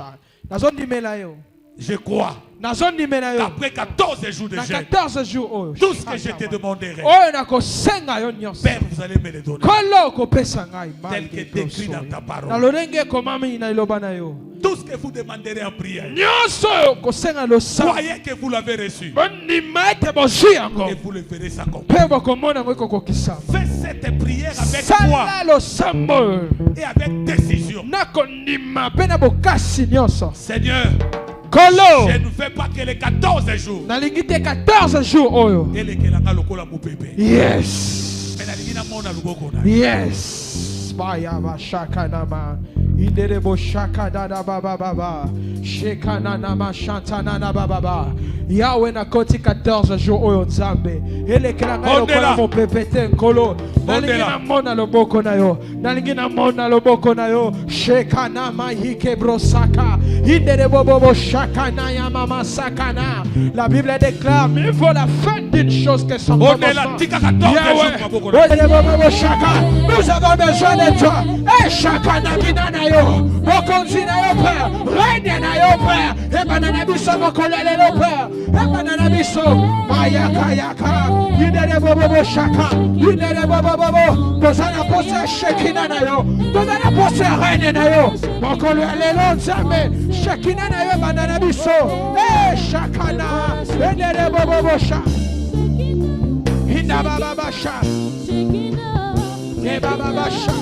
Nazondi melayo. Je crois Nazondi melayo. qu'après 14 jours de Na jeûne, 14 jours oh. tout ce que je te demanderai, Oh na ko senga yo nyonso. Père, vous allez me le donner. Kolo ko pesa ngai. Tel que décrit dans ta Na parole. lorenge komami na iloba na yo. Tout ce que vous demanderez en prière, Nyonso ko senga lo sa. croyez que vous l'avez reçu. Boni maite bozi yango. Et vous le verrez s'accomplir. Pe bokomona ngo ko kisama. Fais cette prière avec foi Sala lo sambo. et avec décision. Nakondima pe na bokasi nyonso. Seigneur, Kolo. je ne veux pas que les 14 jours Nalingi te 14 jours oyo. et les kelanga lokola mupebe. Yes. Mais nalingi na mona luboko na. Yes. Baya ba shaka nama. Indere bo shaka dada baba baba. Sheka na nama shanta na na baba baba. Yahweh na koti 14 jours oyo nzambe. Ele kelanga lokola mo pepete nkolo. Nalingi na mona loboko na yo. Nalingi na mona loboko na yo. Sheka na mahike brosaka. Indere bobo shaka na ya mama sakana. La Bible déclare, mais il faut la fin d'une chose que son commencement. Nous avons besoin de toi. Et chacun n'a pas de yo. Mokonzi na yo père. Règne na yo père. Et banana biso mokolele no père. Et banana biso. Mayaka yaka. Indere bobo chaka. Indere bobo. Tozana pose shekina na yo. Tozana pose règne na yo. Mokolele no nzambe. Shekina na yo banana biso. Eh shakana. Indere bobo chaka. Inda baba basha. Et baba basha.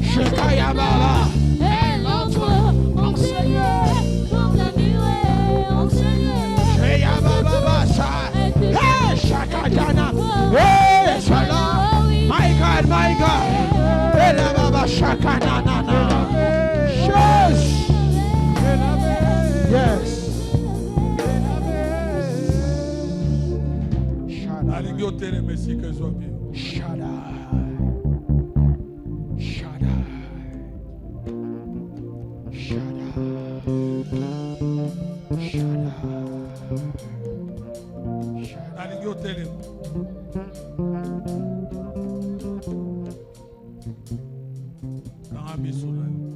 Shekaya baba. Elle entre en Seigneur, comme la nuée en Seigneur. Sheya baba basha. Hey shakajana. Hey shalom. My God, my God. Hey baba shakana na na. Yes. Yes. Nalingi otele mesi que soit bien. Shaddai. Shaddai. Shaddai. Shaddai. Nalingi otele. Kanga miso na yo.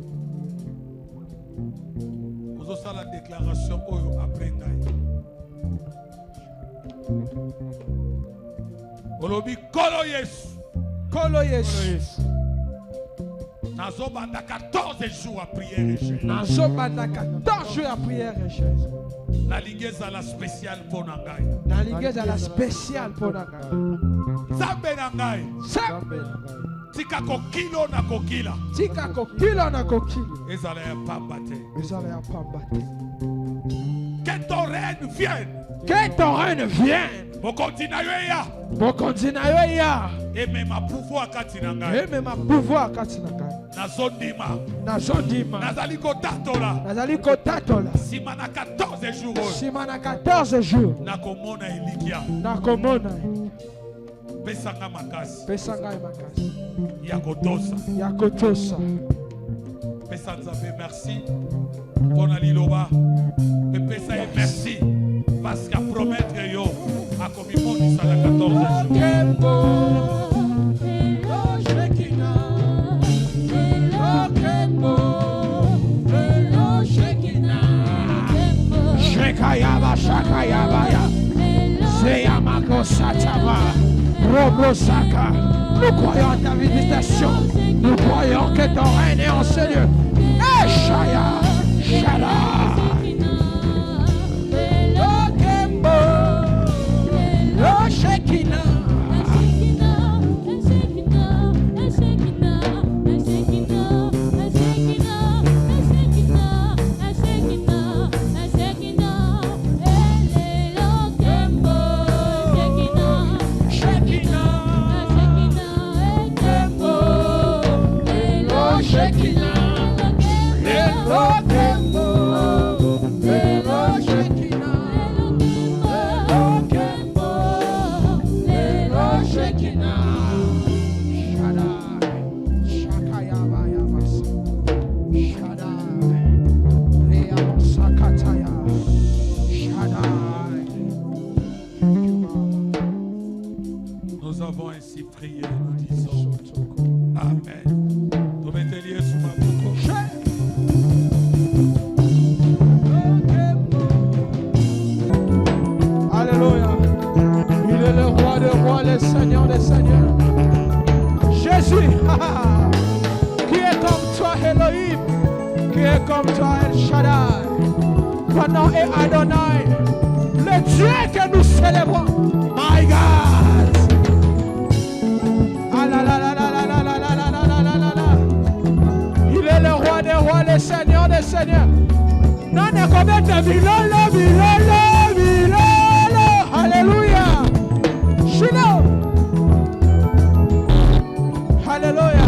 Ozosala déclaration oyo après ngai. Olobi kolo Yesu. Kolo Yesu. Nazobanda 14 jours à prière et jeûne. Nazobanda 14 jours à prière et jeûne. Nalingi ezala spécial pour na ngai. Nalingi ezala spécial pour na ngai. Nzambe na ngai. Tika kokilo na kokila. Tika kokilo na kokilo. Ezala ya pamba te. Ezala ya pamba te. Que ton règne vienne. Que ton règne vienne. Mokonzi na yo ya. Mokonzi na yo ya. Et même ma pouvoir kati na ngai. Et même ma pouvoir kati na ngai. Nazondima. Nazondima. Nazali kotatola. Nazali kotatola. Sima na 14 jours. Sima na 14 jours. Nakomona elikia. Nakomona. Pesanga makasi. Pesanga makasi. Ya kotosa. Ya kotosa. Pesa nzambe merci. Pona liloba. Pesa et merci. Parce qu'à promettre yo. A commis mon ça la 14 jours. Shekayaba Shakayabaya Seyamako Satama Robrosaka. Nous croyons à ta visitation. Nous croyons que ton règne est en ce lieu. Eshaya Shala Lokembo Lo Shekina. Shekina. prié, nous disons Amen. Tometeli Yesu maboko. Alléluia. Il est le roi des rois, le Seigneur des seigneurs. Jésus, qui est comme toi, Elohim, qui est comme toi, El Shaddai, pendant et Adonai, le Dieu que nous célébrons. My God. Ah là là là là là là là là là là là là là. Il est le roi des rois, le Seigneur des seigneurs. Non, ne commettez bilolo, bilolo, bilolo. Alléluia. Shiloh. Alléluia.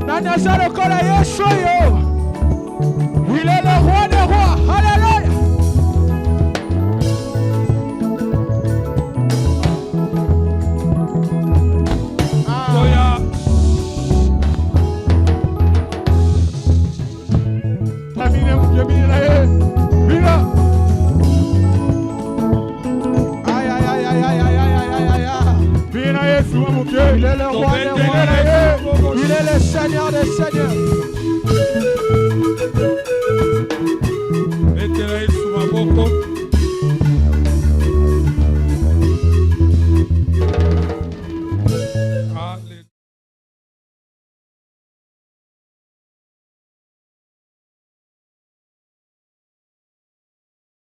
Nanyasa lokola Yesu yo. Il est le roi des rois. Alléluia. Toya. Tamine mjemile. Bila. Aïe aïe aïe aïe aïe aïe aïe aïe aïe aïe. Bina Yesu amuke. Il est le roi des rois. Il est le Seigneur des seigneurs.